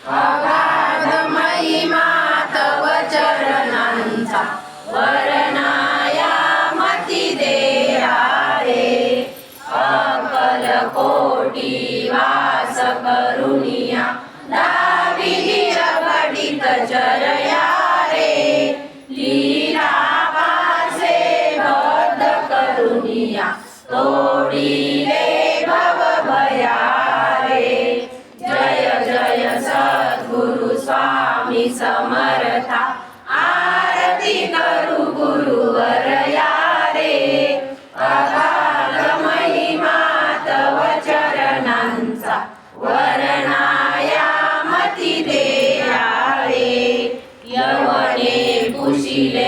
अगाध महिमा तव चरणांचा वर्णाया मती देया रे. अकल कोटी वास करुनिया दाविली अगणित चरया रे. लीला पासे बद्ध करुनिया तोडिले भव भया रे. जय जय सद्गुरु स्वामी समर्था आरती करू गुरुवरया रे. अगाध महिमा तव चरणांचा वर्णाया मती देया रे. यवने कुशिले